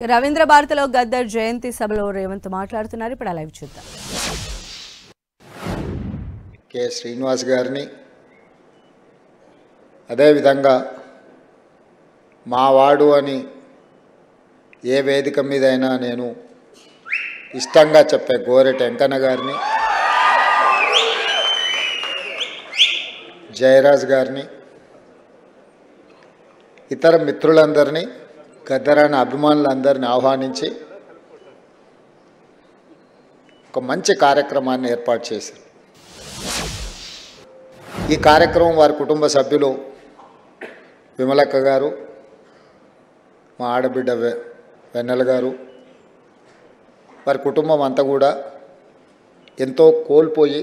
రవీంద్ర భారతిలో గద్దర్ జయంతి సభలో రేవంత్ మాట్లాడుతున్నారు. ఇప్పుడు లైవ్ చూద్దాం. కె శ్రీనివాస్ గారిని అదేవిధంగా మావాడు అని ఏ వేదిక మీదైనా నేను ఇష్టంగా చెప్పే గోరెట వెంకన్న గారిని, జయరాజ్ గారిని, ఇతర మిత్రులందరినీ, గద్దరాన అభిమానులందరినీ ఆహ్వానించి ఒక మంచి కార్యక్రమాన్ని ఏర్పాటు చేశారు. ఈ కార్యక్రమం వారి కుటుంబ సభ్యులు విమలక్క గారు, మా ఆడబిడ్డ వెన్నెల గారు, వారి కుటుంబం అంతా కూడా ఎంతో కోల్పోయి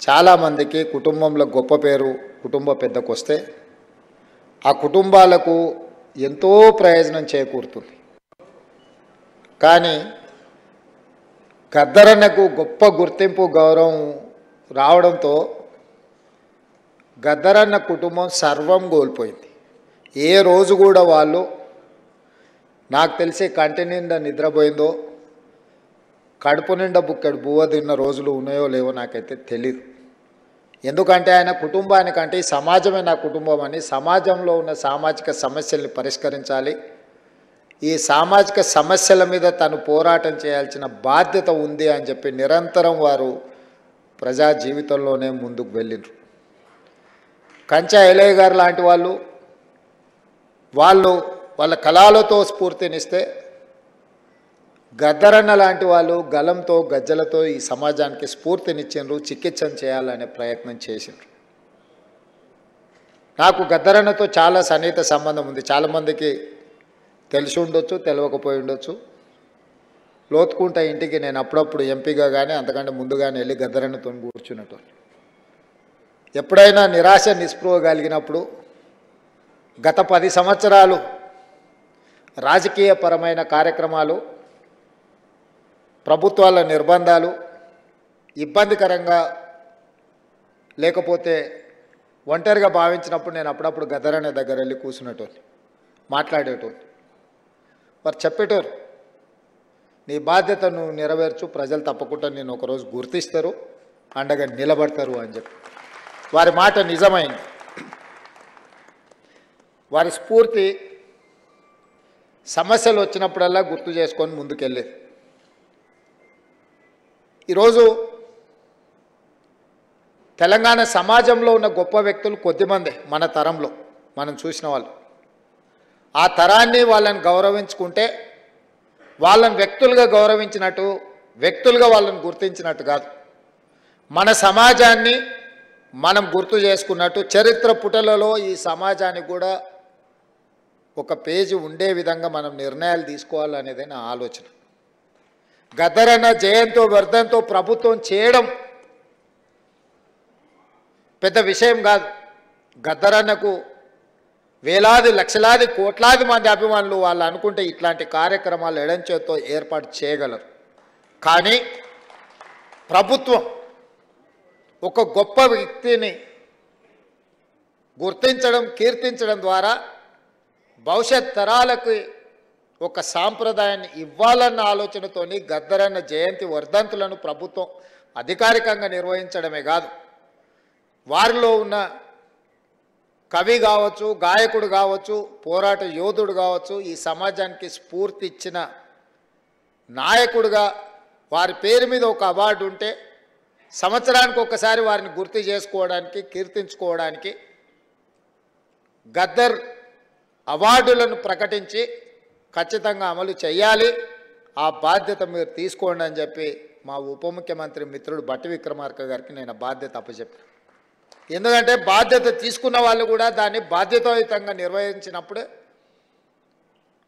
చాలామందికి కుటుంబంలో గొప్ప పేరు కుటుంబ పెద్దకు వస్తే ఆ కుటుంబాలకు ఎంతో ప్రయోజనం చేకూరుతుంది. కానీ గద్దరన్నకు గొప్ప గుర్తింపు గౌరవం రావడంతో గద్దరన్న కుటుంబం సర్వం కోల్పోయింది. ఏ రోజు కూడా వాళ్ళు నాకు తెలిసి కంటి నిండా నిద్రపోయిందో, కడుపు నిండా బుక్కడు బువ్వ తిన్న రోజులు ఉన్నాయో లేవో నాకైతే తెలీదు. ఎందుకంటే ఆయన కుటుంబానికంటే ఈ సమాజమే నా కుటుంబం అని, సమాజంలో ఉన్న సామాజిక సమస్యల్ని పరిష్కరించాలి, ఈ సామాజిక సమస్యల మీద తను పోరాటం చేయాల్సిన బాధ్యత ఉంది అని చెప్పి నిరంతరం వారు ప్రజా జీవితంలోనే ముందుకు వెళ్ళిండ్రు. కంచా ఎలయ్య గారు లాంటి వాళ్ళు వాళ్ళ కళలతో స్ఫూర్తినిస్తే, గద్దరన్న లాంటి వాళ్ళు గలంతో గజ్జలతో ఈ సమాజానికి స్ఫూర్తినిచ్చిండ్రు, చికిత్స చేయాలనే ప్రయత్నం చేసిండ్రు. నాకు గద్దరన్నతో చాలా సన్నిహిత సంబంధం ఉంది. చాలామందికి తెలిసి ఉండొచ్చు, తెలియకపోయి ఉండొచ్చు. లోతుకుంట ఇంటికి నేను అప్పుడప్పుడు ఎంపీగా కానీ అంతకంటే ముందుగానే వెళ్ళి గద్దరన్నతో కూర్చున్నట్టు. ఎప్పుడైనా నిరాశ నిస్పృహ కలిగినప్పుడు గత 10 సంవత్సరాలు రాజకీయపరమైన కార్యక్రమాలు, ప్రభుత్వాల నిర్బంధాలు ఇబ్బందికరంగా లేకపోతే ఒంటరిగా భావించినప్పుడు నేను అప్పుడప్పుడు గద్దరన్న దగ్గర వెళ్ళి కూర్చునేటోని, మాట్లాడేటోని. వారు చెప్పేటోరు, నీ బాధ్యత నువ్వు నెరవేర్చు, ప్రజలు తప్పకుండా నేను ఒకరోజు గుర్తిస్తారు, అండగా నిలబడతారు అని చెప్పి. వారి మాట నిజమైంది. వారి స్ఫూర్తి సమస్యలు వచ్చినప్పుడల్లా గుర్తు చేసుకొని ముందుకెళ్ళేది. ఈరోజు తెలంగాణ సమాజంలో ఉన్న గొప్ప వ్యక్తులు కొద్దిమందే మన తరంలో మనం చూసిన వాళ్ళు. ఆ తరాన్ని వాళ్ళని గౌరవించుకుంటే వాళ్ళని వ్యక్తులుగా గౌరవించినట్టు, వ్యక్తులుగా వాళ్ళని గుర్తించినట్టు కాదు, మన సమాజాన్ని మనం గుర్తు చేసుకున్నట్టు చరిత్ర పుటలలో ఈ సమాజానికి కూడా ఒక పేజీ ఉండే విధంగా మనం నిర్ణయాలు తీసుకోవాలనేదే నా ఆలోచన. గద్దరన్న జయంతో వర్ధంతో ప్రభుత్వం చేయడం పెద్ద విషయం కాదు. గద్దరన్నకు వేలాది లక్షలాది కోట్లాది మంది అభిమానులు వాళ్ళు అనుకుంటే ఇట్లాంటి కార్యక్రమాలు ఎడంచేతో ఏర్పాటు చేయగలరు. కానీ ప్రభుత్వం ఒక గొప్ప వ్యక్తిని గుర్తించడం, కీర్తించడం ద్వారా భవిష్యత్ తరాలకు ఒక సాంప్రదాయాన్ని ఇవ్వాలన్న ఆలోచనతోని గద్దరన్న జయంతి వర్ధంతులను ప్రభుత్వం అధికారికంగా నిర్వహించడమే కాదు, వారిలో ఉన్న కవి కావచ్చు, గాయకుడు కావచ్చు, పోరాట యోధుడు కావచ్చు, ఈ సమాజానికి స్ఫూర్తి ఇచ్చిన నాయకుడుగా వారి పేరు మీద ఒక అవార్డు ఉంటే సంవత్సరానికి ఒకసారి వారిని గుర్తు చేసుకోవడానికి, కీర్తించుకోవడానికి గద్దర్ అవార్డులను ప్రకటించి ఖచ్చితంగా అమలు చేయాలి. ఆ బాధ్యత మీరు తీసుకోండి అని చెప్పి మా ఉప ముఖ్యమంత్రి మిత్రుడు బట్టి విక్రమార్క గారికి నేను బాధ్యత అప్పచెప్పాను. ఎందుకంటే బాధ్యత తీసుకున్న వాళ్ళు కూడా దాన్ని బాధ్యతాయుతంగా నిర్వహించినప్పుడే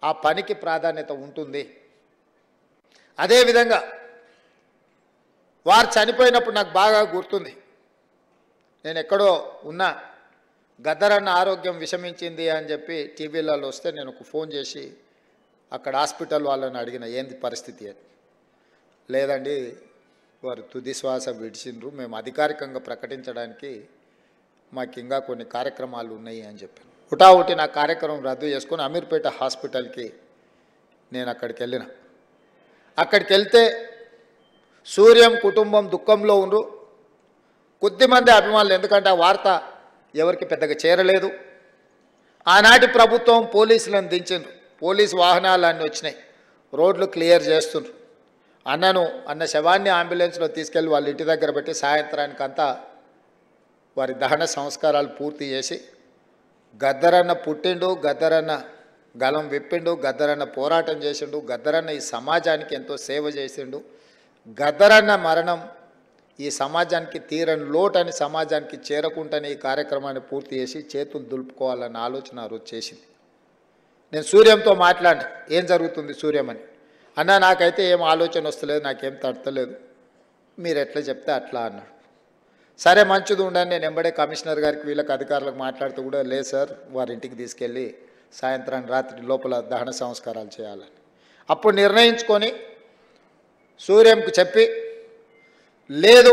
ఆ పనికి ప్రాధాన్యత ఉంటుంది. అదేవిధంగా వారు చనిపోయినప్పుడు నాకు బాగా గుర్తుంది. నేను ఎక్కడో ఉన్నా, గద్దరన్న ఆరోగ్యం విషమించింది అని చెప్పి టీవీలలో వస్తే నేను ఒక ఫోన్ చేసి అక్కడ హాస్పిటల్ వాళ్ళని అడిగిన, ఏంది పరిస్థితి అని. లేదండి, వారు తుది శ్వాస విడిచిండ్రు, మేము అధికారికంగా ప్రకటించడానికి మాకు ఇంకా కొన్ని కార్యక్రమాలు ఉన్నాయి అని చెప్పాను. హుటాహుటి నా కార్యక్రమం రద్దు చేసుకొని అమీర్పేట హాస్పిటల్కి నేను అక్కడికి వెళ్ళిన. అక్కడికి వెళ్తే సూర్యం కుటుంబం దుఃఖంలో ఉండ్రు. కొద్దిమంది అభిమానులు, ఎందుకంటే ఆ వార్త ఎవరికి పెద్దగా చేరలేదు. ఆనాటి ప్రభుత్వం పోలీసులను దించిండ్రు, పోలీసు వాహనాలు అన్నీ వచ్చినాయి, రోడ్లు క్లియర్ చేస్తుండ్రు. అన్న శవాన్ని అంబులెన్స్లో తీసుకెళ్ళి వాళ్ళ ఇంటి దగ్గర పెట్టి సాయంత్రానికంతా వారి దహన సంస్కారాలు పూర్తి చేసి, గద్దరన్న పుట్టిండు, గద్దరన్న గలం విప్పిండు, గద్దరన్న పోరాటం చేసిండు, గద్దరన్న ఈ సమాజానికి ఎంతో సేవ చేసిండు, గద్దరన్న మరణం ఈ సమాజానికి తీరని లోటని సమాజానికి చేరకుండానే ఈ కార్యక్రమాన్ని పూర్తి చేసి చేతులు దులుపుకోవాలన్న ఆలోచన ఆ రోజు చేసింది. నేను సూర్యంతో మాట్లాడినా, ఏం జరుగుతుంది సూర్యం అని. అన్న నాకైతే ఏం ఆలోచన వస్తలేదు, నాకేం తడతలేదు, మీరు ఎట్లా చెప్తే అట్లా అన్నాడు. సరే మంచిది ఉండని నేను ఎంబడే కమిషనర్ గారికి వీళ్ళకి అధికారులకు మాట్లాడుతూ కూడా, లేదు సార్ వారి ఇంటికి తీసుకెళ్ళి సాయంత్రాన్ని రాత్రి లోపల దహన సంస్కారాలు చేయాలని అప్పుడు నిర్ణయించుకొని సూర్యంకు చెప్పి, లేదు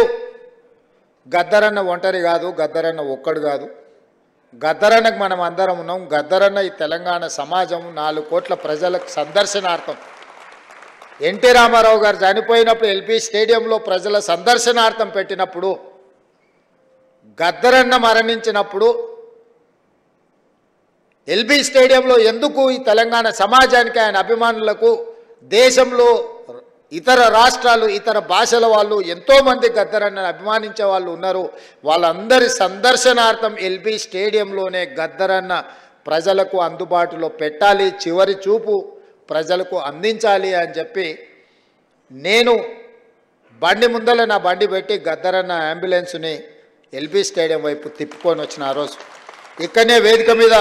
గద్దరన్న ఒంటరి కాదు, గద్దరన్న ఒక్కడు కాదు, గద్దరన్నకు మనం అందరం ఉన్నాం, గద్దరన్న ఈ తెలంగాణ సమాజం 4 కోట్ల ప్రజలకు సందర్శనార్థం. ఎన్టీ రామారావు గారు చనిపోయినప్పుడు ఎల్బీ స్టేడియంలో ప్రజల సందర్శనార్థం పెట్టినప్పుడు, గద్దరన్న మరణించినప్పుడు ఎల్బీ స్టేడియంలో ఎందుకు ఈ తెలంగాణ సమాజానికి, ఆయన అభిమానులకు, దేశంలో ఇతర రాష్ట్రాలు ఇతర భాషల వాళ్ళు ఎంతోమంది గద్దరన్నను అభిమానించే వాళ్ళు ఉన్నారు, వాళ్ళందరి సందర్శనార్థం ఎల్బీ స్టేడియంలోనే గద్దరన్న ప్రజలకు అందుబాటులో పెట్టాలి, చివరి చూపు ప్రజలకు అందించాలి అని చెప్పి నేను బండి ముందర నా బండి పెట్టి గద్దరన్న అంబులెన్స్ని ఎల్బీ స్టేడియం వైపు తిప్పుకొని వచ్చిన ఆ రోజు. ఇక్కడనే వేదిక మీద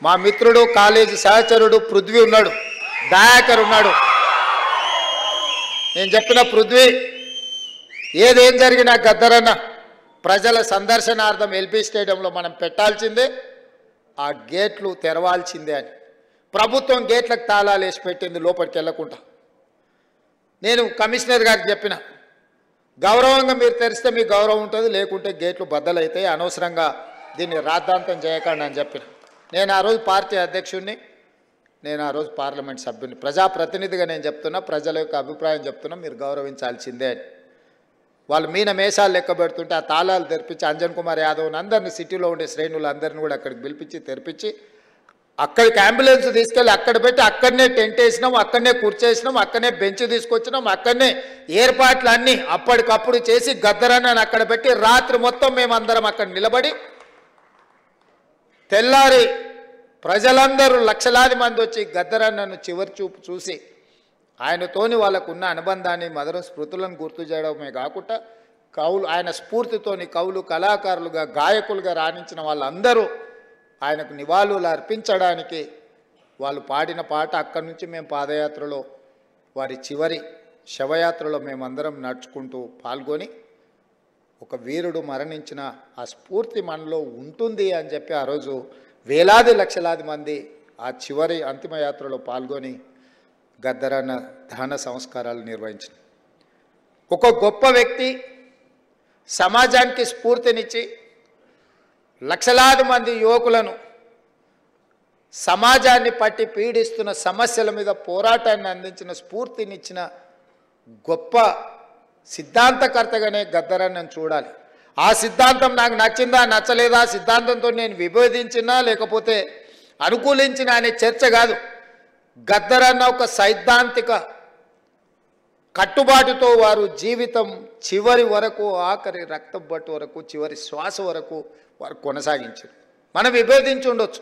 మా మిత్రుడు కాలేజీ సహచరుడు పృథ్వీ ఉన్నాడు, దయాకర్ ఉన్నాడు. నేను చెప్పిన పృథ్వీ, ఏదేం జరిగినా గద్దరన్న ప్రజల సందర్శనార్థం ఎల్బీ స్టేడియంలో మనం పెట్టాల్సిందే, ఆ గేట్లు తెరవాల్సిందే అని. ప్రభుత్వం గేట్లకు తాళాలు వేసి పెట్టింది లోపలికి వెళ్ళకుండా. నేను కమిషనర్ గారికి చెప్పిన, గౌరవంగా మీరు తెరిస్తే మీకు గౌరవం ఉంటుంది, లేకుంటే గేట్లు బద్దలైతాయి, అనవసరంగా దీన్ని రాద్ధాంతం చేయకండి అని చెప్పిన. నేను ఆ రోజు పార్టీ అధ్యక్షుడిని, నేను ఆ రోజు పార్లమెంట్ సభ్యుని, ప్రజాప్రతినిధిగా నేను చెప్తున్నా, ప్రజల యొక్క అభిప్రాయం చెప్తున్నా, మీరు గౌరవించాల్సిందే అని. వాళ్ళు మీన మేషాలు లెక్క పెడుతుంటే ఆ తాళాలు తెరిపించి అంజన్ కుమార్ యాదవ్ని అందరినీ, సిటీలో ఉండే శ్రేణులు అందరినీ కూడా అక్కడికి పిలిపించి తెరిపించి అక్కడికి అంబులెన్స్ తీసుకెళ్ళి అక్కడ పెట్టి అక్కడనే టెంట్ వేసినాం, అక్కడనే కూర్చేసినాం, అక్కడనే బెంచ్ తీసుకొచ్చినాం, అక్కడనే ఏర్పాట్లు అన్నీ అప్పటికప్పుడు చేసి గద్దరన్నని అక్కడ పెట్టి రాత్రి మొత్తం మేమందరం అక్కడ నిలబడి, తెల్లారి ప్రజలందరూ లక్షలాది మంది వచ్చి గద్దరన్నను చివరి చూపు చూసి ఆయనతోని వాళ్ళకున్న అనుబంధాన్ని, మధుర స్మృతులను గుర్తు చేయడమే కాకుండా కవులు, ఆయన స్ఫూర్తితోని కవులు, కళాకారులుగా, గాయకులుగా రాణించిన వాళ్ళందరూ ఆయనకు నివాళులు అర్పించడానికి వాళ్ళు పాడిన పాట, అక్కడి నుంచి మేము పాదయాత్రలో వారి చివరి శవయాత్రలో మేమందరం నడుచుకుంటూ పాల్గొని, ఒక వీరుడు మరణించిన ఆ స్ఫూర్తి మనలో ఉంటుంది అని చెప్పి ఆ రోజు వేలాది లక్షలాది మంది ఆ చివరి అంతిమయాత్రలో పాల్గొని గద్దరన్న దహన సంస్కారాలు నిర్వహించింది. ఒక గొప్ప వ్యక్తి సమాజానికి స్ఫూర్తినిచ్చి లక్షలాది మంది యువకులను సమాజాన్ని పట్టి పీడిస్తున్న సమస్యల మీద పోరాటాన్ని అందించిన, స్ఫూర్తినిచ్చిన గొప్ప సిద్ధాంతకర్తగానే గద్దరన్నను చూడాలి. ఆ సిద్ధాంతం నాకు నచ్చిందా నచ్చలేదా, సిద్ధాంతంతో నేను విభేదించినా లేకపోతే అనుకూలించిన అనే చర్చ కాదు. గద్దరన్న ఒక సైద్ధాంతిక కట్టుబాటుతో వారు జీవితం చివరి వరకు, ఆఖరి రక్తం బట్టు వరకు, చివరి శ్వాస వరకు వారు కొనసాగించారు. మనం విభేదించి ఉండొచ్చు,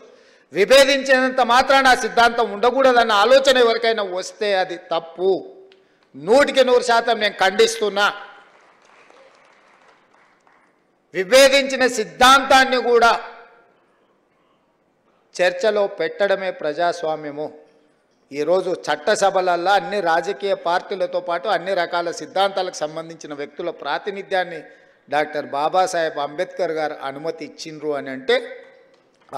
విభేదించినంత మాత్రాన ఆ సిద్ధాంతం ఉండకూడదన్న ఆలోచన ఎవరికైనా వస్తే అది తప్పు. 100% నేను ఖండిస్తున్నా. విభేదించిన సిద్ధాంతాన్ని కూడా చర్చలో పెట్టడమే ప్రజాస్వామ్యము. ఈరోజు చట్టసభలల్లో అన్ని రాజకీయ పార్టీలతో పాటు అన్ని రకాల సిద్ధాంతాలకు సంబంధించిన వ్యక్తుల ప్రాతినిధ్యాన్ని డాక్టర్ బాబాసాహెబ్ అంబేద్కర్ గారు అనుమతి ఇచ్చిండ్రు అని అంటే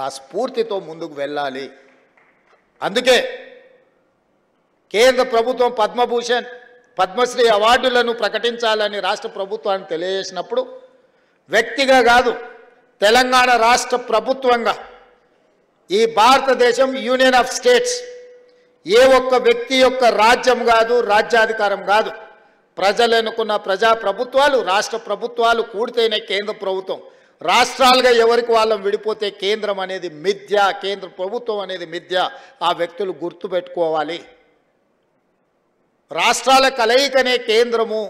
ఆ స్ఫూర్తితో ముందుకు వెళ్ళాలి. అందుకే కేంద్ర ప్రభుత్వం పద్మభూషణ్, పద్మశ్రీ అవార్డులను ప్రకటించాలని రాష్ట్ర ప్రభుత్వాన్ని తెలియజేసినప్పుడు వ్యక్తిగా కాదు, తెలంగాణ రాష్ట్ర ప్రభుత్వంగా, ఈ భారతదేశం యూనియన్ ఆఫ్ స్టేట్స్, ఏ ఒక్క వ్యక్తి యొక్క రాజ్యం కాదు, రాజ్యాధికారం కాదు. ప్రజలు ఎన్నుకున్న ప్రజా ప్రభుత్వాలు, రాష్ట్ర ప్రభుత్వాలు కూడితేనే కేంద్ర ప్రభుత్వం. రాష్ట్రాలుగా ఎవరికి వాళ్ళం విడిపోతే కేంద్రం అనేది మిథ్య, కేంద్ర ప్రభుత్వం అనేది మిథ్య. ఆ వ్యక్తులు గుర్తుపెట్టుకోవాలి. రాష్ట్రాల కలయికనే కేంద్రము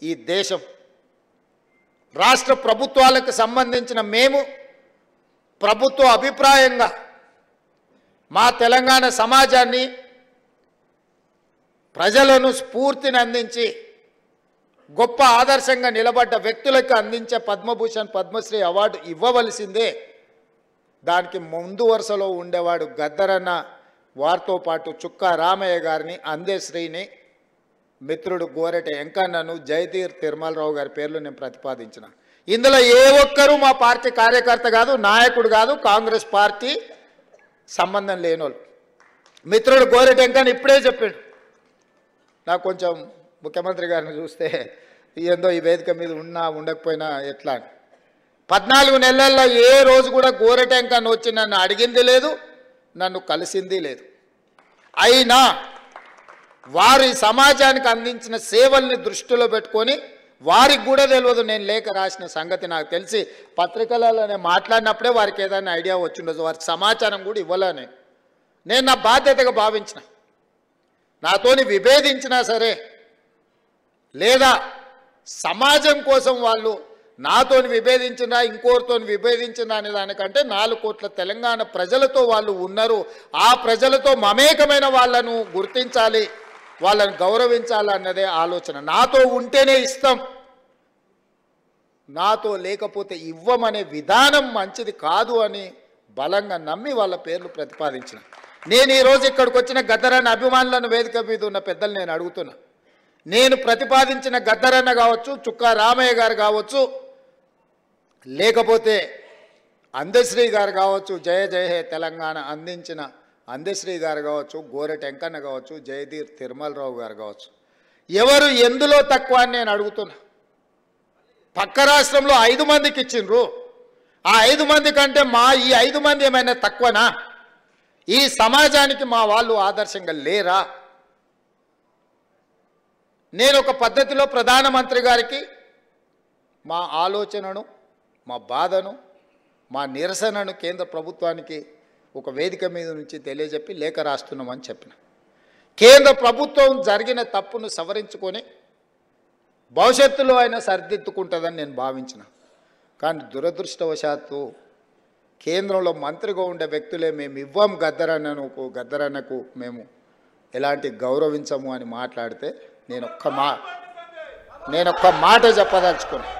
ఈ దేశం. రాష్ట్ర ప్రభుత్వాలకు సంబంధించిన మేము ప్రభుత్వ అభిప్రాయంగా మా తెలంగాణ సమాజాన్ని, ప్రజలను స్ఫూర్తిని అందించి గొప్ప ఆదర్శంగా నిలబడ్డ వ్యక్తులకు అందించే పద్మభూషణ్, పద్మశ్రీ అవార్డు ఇవ్వవలసిందే. దానికి ముందు వరుసలో ఉండేవాడు గద్దరన్న, వారితో పాటు చుక్కా రామయ్య గారిని, అందశ్రీని, మిత్రుడు గోరెట వెంకన్నను, జయతీర్ తిరుమలరావు గారి పేర్లు నేను ప్రతిపాదించిన. ఇందులో ఏ ఒక్కరూ మా పార్టీ కార్యకర్త కాదు, నాయకుడు కాదు, కాంగ్రెస్ పార్టీ సంబంధం లేనోళ్ళు. మిత్రుడు గోరెట వెంకన్న ఇప్పుడే చెప్పాడు. నాకు కొంచెం ముఖ్యమంత్రి గారిని చూస్తే ఏందో ఈ వేదిక మీద ఉన్నా ఉండకపోయినా ఎట్లా. 14 నెలల్లో ఏ రోజు కూడా గోరెట వెంకన్న వచ్చి నన్ను అడిగింది లేదు, నన్ను కలిసింది లేదు. అయినా వారి సమాజానికి అందించిన సేవల్ని దృష్టిలో పెట్టుకొని, వారికి కూడా తెలియదు నేను లేఖ రాసిన సంగతి నాకు తెలిసి పత్రికలలో నేను మాట్లాడినప్పుడే వారికి ఏదైనా ఐడియా వచ్చిండదు. వారికి సమాచారం కూడా ఇవ్వలేను. నేను నా బాధ్యతగా భావించిన. నాతోని విభేదించినా సరే, లేదా సమాజం కోసం వాళ్ళు నాతోని విభేదించినా ఇంకోరితోని విభేదించినా అనే దానికంటే 4 కోట్ల తెలంగాణ ప్రజలతో వాళ్ళు ఉన్నారు. ఆ ప్రజలతో మమేకమైన వాళ్ళను గుర్తించాలి, వాళ్ళని గౌరవించాలి అన్నదే ఆలోచన. నాతో ఉంటేనే ఇస్తాం, నాతో లేకపోతే ఇవ్వమనే విధానం మంచిది కాదు అని బలంగా నమ్మి వాళ్ళ పేర్లు ప్రతిపాదించిన. నేను ఈరోజు ఇక్కడికి వచ్చిన గద్దరన్న అభిమానులను, వేదిక మీద ఉన్న పెద్దలు నేను అడుగుతున్నా. నేను ప్రతిపాదించిన గద్దరన్న కావచ్చు, చుక్కా రామయ్య గారు కావచ్చు, లేకపోతే అందశ్రీ గారు కావచ్చు, జయ జయ హే తెలంగాణ అందించిన అందశ్రీ గారు కావచ్చు, గోరెట వెంకన్న కావచ్చు, జయదీర్ తిరుమలరావు గారు కావచ్చు, ఎవరు ఎందులో తక్కువ అని నేను అడుగుతున్నా. పక్క రాష్ట్రంలో 5 మందికి ఇచ్చిండ్రు. ఆ 5 మంది కంటే ఈ 5 మంది ఏమైనా తక్కువనా? ఈ సమాజానికి మా వాళ్ళు ఆదర్శంగా లేరా? నేను ఒక పద్ధతిలో ప్రధానమంత్రి గారికి మా ఆలోచనను, మా బాధను, మా నిరసనను కేంద్ర ప్రభుత్వానికి ఒక వేదిక మీద నుంచి తెలియజెప్పి లేఖ రాస్తున్నామని చెప్పిన. కేంద్ర ప్రభుత్వం జరిగిన తప్పును సవరించుకొని భవిష్యత్తులో అయినా సరిదిద్దుకుంటుందని నేను భావించిన. కానీ దురదృష్టవశాత్తు కేంద్రంలో మంత్రిగా ఉండే వ్యక్తులే మేము ఇవ్వం గద్దరన్నకు మేము ఎలాంటి గౌరవించము అని మాట్లాడితే నేను ఒక్క మాట చెప్పదలుచుకున్నాను.